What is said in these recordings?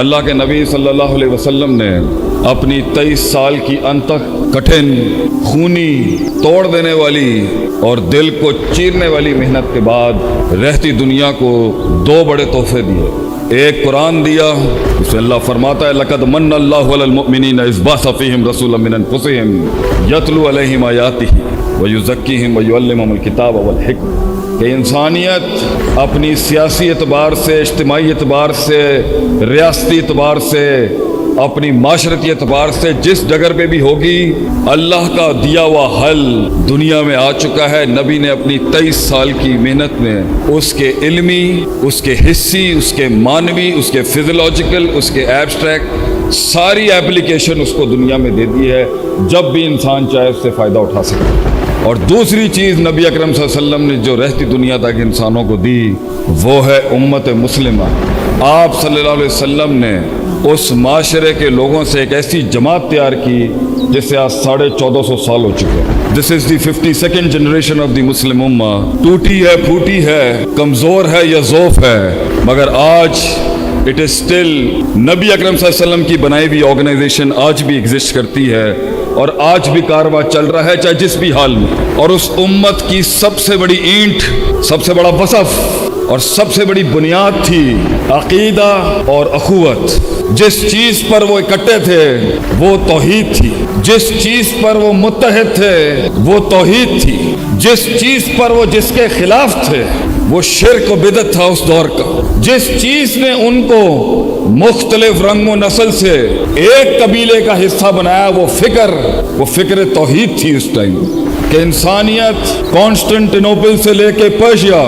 اللہ کے نبی صلی اللہ علیہ وسلم نے اپنی 23 سال کی انتک کٹھن، خونی، توڑ دینے والی اور دل کو چیرنے والی محنت کے بعد رہتی دنیا کو 2 بڑے تحفے دیے۔ ایک قرآن دیا، اس میں اللہ فرماتا ہے لقد من اللہ علی المؤمنین اذ بعث فیہم رسولا من انفسہم یتلو علیہم آیاتہ ویزکیہم ویعلمہم الکتاب والحکمہ، کہ انسانیت اپنی سیاسی اعتبار سے، اجتماعی اعتبار سے، ریاستی اعتبار سے، اپنی معاشرتی اعتبار سے جس ڈگر پہ بھی ہوگی، اللہ کا دیا ہوا حل دنیا میں آ چکا ہے۔ نبی نے اپنی 23 سال کی محنت میں اس کے علمی، اس کے حسی، اس کے معنوی، اس کے فزیولوجیکل، اس کے ایبسٹریکٹ ساری اپلیکیشن اس کو دنیا میں دے دی ہے، جب بھی انسان چاہے اس سے فائدہ اٹھا سکے۔ اور دوسری چیز نبی اکرم صلی اللہ علیہ وسلم نے جو رہتی دنیا تک انسانوں کو دی، وہ ہے امت مسلمہ۔ آپ صلی اللہ علیہ وسلم نے اس معاشرے کے لوگوں سے ایک ایسی جماعت تیار کی جس سے آج 1450 سال ہو چکے ہیں۔ دس از دی 52nd جنریشن آف دی مسلم امہ۔ ٹوٹی ہے، پھوٹی ہے، کمزور ہے یا ضعف ہے، مگر آج اٹ از اسٹل نبی اکرم صلی اللہ علیہ وسلم کی بنائی ہوئی آرگنائزیشن آج بھی ایگزسٹ کرتی ہے، اور آج بھی کارواں چل رہا ہے، چاہے جس بھی حال میں۔ اور اس امت کی سب سے بڑی اینٹ، سب سے بڑا وصف اور سب سے بڑی بنیاد تھی عقیدہ اور اخوت۔ جس چیز پر وہ اکٹھے تھے وہ توحید تھی، جس چیز پر وہ متحد تھے وہ توحید تھی، جس چیز پر وہ جس کے خلاف تھے وہ شرک و بدعت تھا اس دور کا۔ جس چیز نے ان کو مختلف رنگ و نسل سے ایک قبیلے کا حصہ بنایا وہ فکر توحید تھی اس ٹائم، کہ انسانیت کانسٹنٹینوپل سے لے کے Persia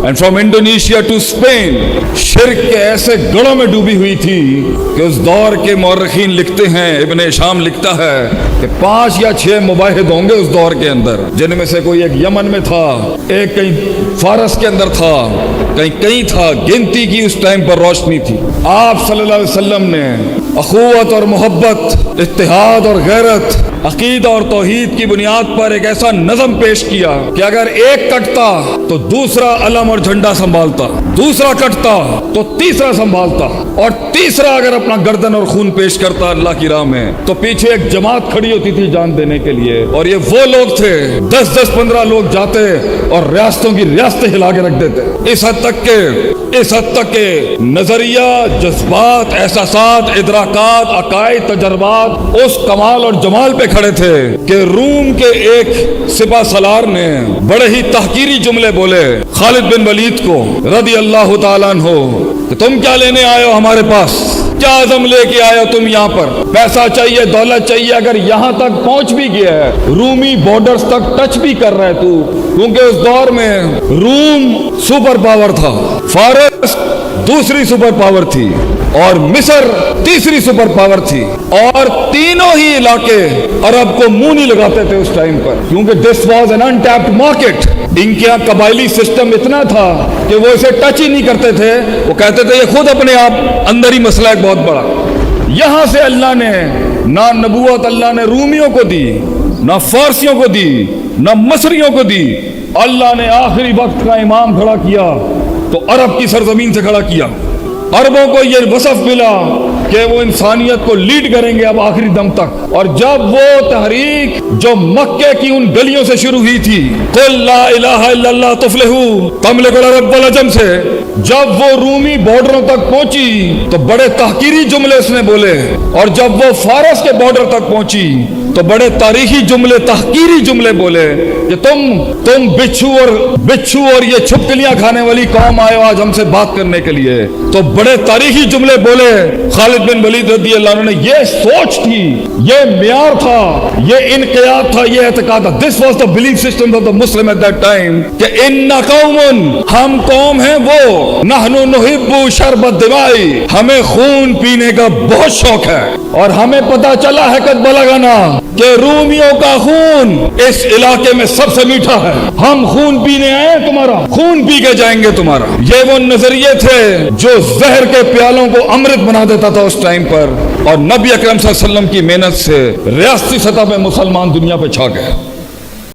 and from Indonesia to Spain شرک کے ایسے گڑھوں میں ڈوبی ہوئی تھی کہ اس دور کے مورخین لکھتے ہیں، ابن ہشام لکھتا ہے کہ 5 یا 6 مباحث ہوں گے اس دور کے اندر، جن میں سے کوئی ایک یمن میں تھا، ایک کہیں فارس کے اندر تھا، کہیں تھا، گنتی کی اس ٹائم پر روشنی تھی۔ آپ صلی اللہ علیہ وسلم نے اخوت اور محبت، اتحاد اور غیرت، عقیدہ اور توحید کی بنیاد پر ایک ایسا نظم پیش کیا کہ اگر ایک کٹتا تو دوسرا علم اور جھنڈا سنبھالتا، دوسرا کٹتا تو تیسرا سنبھالتا، اور تیسرا اگر اپنا گردن اور خون پیش کرتا اللہ کی راہ میں تو پیچھے ایک جماعت کھڑی ہوتی تھی جان دینے کے لیے۔ اور یہ وہ لوگ تھے 10-15 لوگ جاتے اور ریاستوں کی ریاستیں ہلا کے رکھ دیتے۔ اس حد تک کہ نظریہ، جذبات، احساسات، ادراکات، عقائد، تجربات اس کمال اور جمال پہ کھڑے تھے کہ روم کے ایک سپہ سالار نے بڑے ہی تحقیری جملے بولے خالد بن ولید کو رضی اللہ تعالیٰ عنہ کہ تم کیا لینے آئے ہو ہمارے پاس، کیا عزم لے کے آئے ہو تم یہاں پر، پیسہ چاہیے، دولت چاہیے، اگر یہاں تک پہنچ بھی گیا ہے، رومی بارڈرز تک ٹچ بھی کر رہا ہے تو، کیونکہ اس دور میں روم سپر پاور تھا، فارس دوسری سپر پاور تھی، اور مصر تیسری سپر پاور تھی، اور تینوں ہی علاقے عرب کو منہ نہیں لگاتے تھے اس ٹائم پر، کیونکہ this was an untapped market. ان کے یہاں قبائلی سسٹم اتنا تھا کہ وہ اسے ٹچ ہی نہیں کرتے تھے، وہ کہتے تھے یہ خود اپنے آپ اندر ہی مسئلہ ایک بہت بڑا۔ یہاں سے اللہ نے نہ نبوت اللہ نے رومیوں کو دی، نہ فارسیوں کو دی، نہ مصریوں کو دی، اللہ نے آخری وقت کا امام کھڑا کیا تو عرب کی سرزمین سے کھڑا کیا۔ عربوں کو یہ وصف ملا کہ وہ انسانیت کو لیڈ کریں گے اب آخری دم تک، اور جب وہ تحریک جو مکے کی ان گلیوں سے شروع ہوئی تھی، قل لا الہ الا اللہ تفلحوا تملک العرب والعجم سے، جب وہ رومی بارڈروں تک پہنچی تو بڑے تحقیری جملے اس نے بولے، اور جب وہ فارس کے بارڈر تک پہنچی تو بڑے تاریخی جملے، تحقیری جملے بولے کہ تم بچھو اور یہ چھپکلیاں کھانے والی قوم آئے ہو آج ہم سے بات کرنے کے لیے، تو بڑے تاریخی جملے بولے خالد بن ولید رضی اللہ عنہ نے۔ یہ سوچ تھی، یہ معیار تھا، یہ انقیاد تھا، یہ اعتقاد تھا۔ This was the belief system of the Muslim at that time کہ انا قوم، ہم قوم ہیں وہ، نحن نحب شرب الدماء، ہمیں خون پینے کا بہت شوق ہے، اور ہمیں پتہ چلا ہے قد بلغنا کہ رومیوں کا خون اس علاقے میں سب سے میٹھا ہے، ہم خون پینے آئے تمہارا، خون پی کے جائیں گے تمہارا۔ یہ وہ نظریے تھے جو زہر کے پیالوں کو امرت بنا دیتا تھا اس ٹائم پر، اور نبی اکرم صلی اللہ علیہ وسلم کی محنت سے ریاستی سطح پہ مسلمان دنیا پہ چھا گئے۔